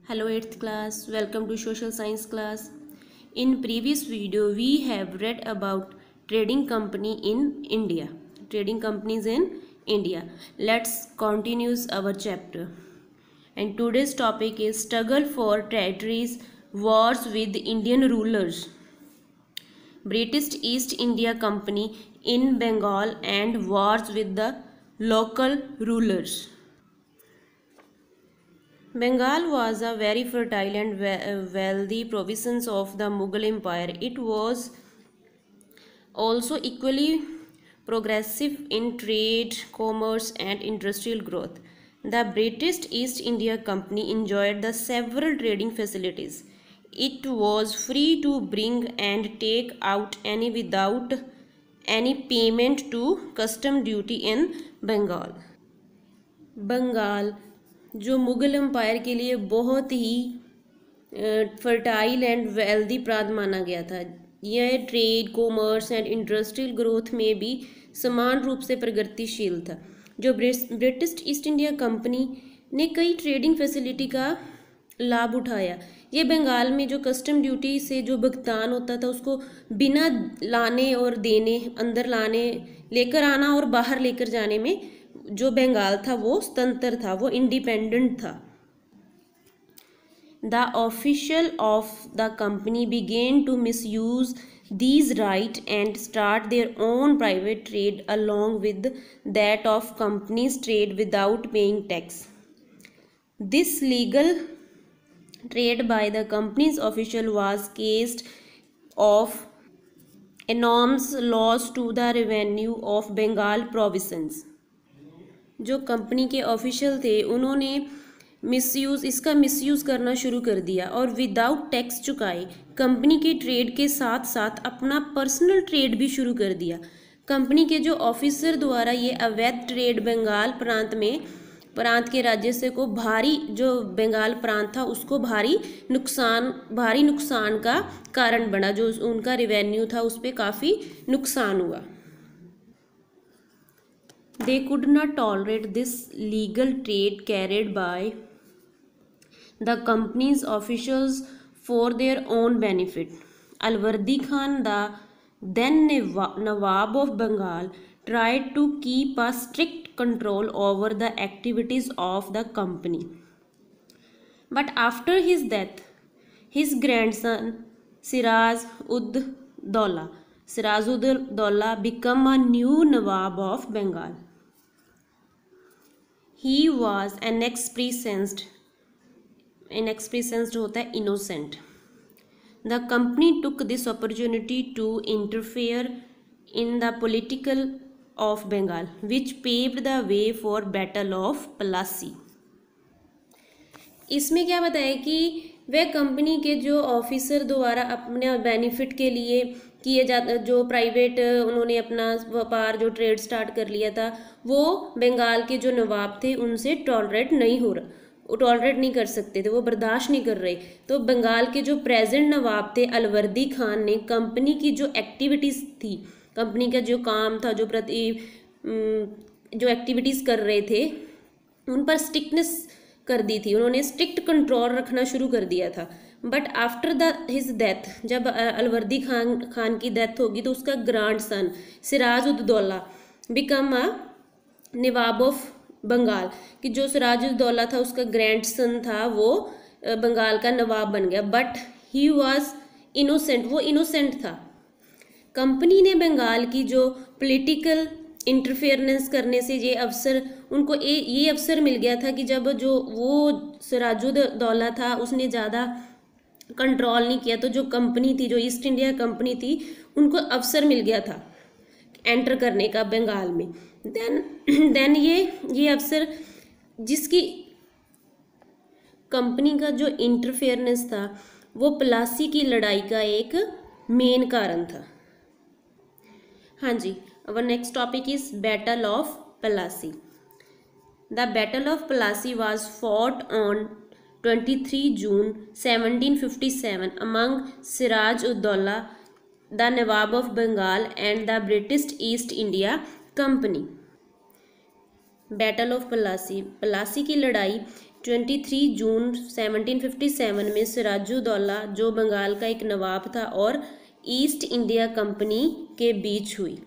Hello 8th class, welcome to social science class. In previous video we have read about trading company in India. Trading companies in India. Let's continue our chapter. And today's topic is struggle for territories, wars with Indian rulers. British East India Company in Bengal and wars with the local rulers. Bengal was a very fertile and wealthy province of the Mughal Empire. It was also equally progressive in trade, commerce, and industrial growth. The British East India Company enjoyed the several trading facilities. It was free to bring and take out any without any payment to custom duty in Bengal. Bengal जो Mughal empire के लिए बहुत ही fertile and wealthy प्रांत माना गया था। यह trade, commerce and industrial growth में भी समान रूप से प्रगतिशील था। जो ब्रिटिश ईस्ट इंडिया कंपनी ने कई ट्रेडिंग फैसिलिटी का लाभ उठाया। ये बंगाल में जो कस्टम ड्यूटी से जो भुगतान होता था उसको बिना लाने और देने, अंदर लाने, लेकर आना और बाहर लेकर जाने में जो बंगाल था वो स्वतंत्र था, वो इंडिपेंडेंट था। The official of the company began to misuse these rights and start their own private trade along with that of companies trade without paying tax. This legal trade by the company's official was caused of enormous loss to the revenue of Bengal province. जो company के official थे उन्होंने इसका misuse करना शुरू कर दिया और विदाउट टैक्स चुकाए कंपनी के ट्रेड के साथ साथ अपना पर्सनल ट्रेड भी शुरू कर दिया। कंपनी के जो ऑफिसर द्वारा ये अवैध ट्रेड बंगाल प्रांत के राज्य को जो बंगाल प्रांत था उसको भारी नुकसान का कारण बना। जो उनका रेवेन्यू था उस पर काफ़ी नुकसान हुआ। They could not tolerate this legal trade carried by the company's officials for their own benefit. Alwardi Khan, the then Nawab of Bengal, tried to keep a strict control over the activities of the company. But after his death, his grandson Siraj-ud-Daulah became a new Nawab of Bengal. He was inexperienced होता है innocent. The company took this opportunity to interfere in the political of Bengal, which paved the way for Battle of Plassey. इसमें क्या बताया कि वह company के जो officer द्वारा अपने बेनिफिट के लिए किए जाते जो प्राइवेट उन्होंने अपना व्यापार जो ट्रेड स्टार्ट कर लिया था वो बंगाल के जो नवाब थे उनसे टॉलरेट नहीं कर सकते थे, वो बर्दाश्त नहीं कर रहे। तो बंगाल के जो प्रेजेंट नवाब थे अलवर्दी खान ने कंपनी की जो एक्टिविटीज़ थी, कंपनी का जो काम था, जो एक्टिविटीज़ कर रहे थे उन पर स्ट्रिक्टनेस कर दी थी। उन्होंने स्ट्रिक्ट कंट्रोल रखना शुरू कर दिया था। बट आफ्टर हिज डेथ, जब अलवर्दी खान की डेथ होगी तो उसका grandson Siraj-ud-Daulah become a nawab of Bengal, कि जो सिराज-उद-दौला था उसका ग्रैंड सन था, वो बंगाल का नवाब बन गया। बट ही वॉज इनोसेंट, वो इनोसेंट था। कंपनी ने बंगाल की जो पॉलिटिकल इंटरफेरेंस करने से ये अवसर मिल गया था कि जब जो वो सिराज-उद-दौला था उसने ज़्यादा कंट्रोल नहीं किया तो जो कंपनी थी, जो ईस्ट इंडिया कंपनी थी, उनको अवसर मिल गया था एंटर करने का बंगाल में। देन ये अवसर जिसकी कंपनी का जो इंटरफेरेंस था वो प्लासी की लड़ाई का एक मेन कारण था। हाँ जी, our next topic is Battle of Plassey. The Battle of Plassey was fought on 23 June 1757 among Siraj-ud-Daulah, the Nawab of Bengal, and the British East India Company. Battle of Plassey की लड़ाई 23 जून 1757 में सिराजुद्दौला, जो बंगाल का एक नवाब था, और ईस्ट इंडिया कंपनी के बीच हुई।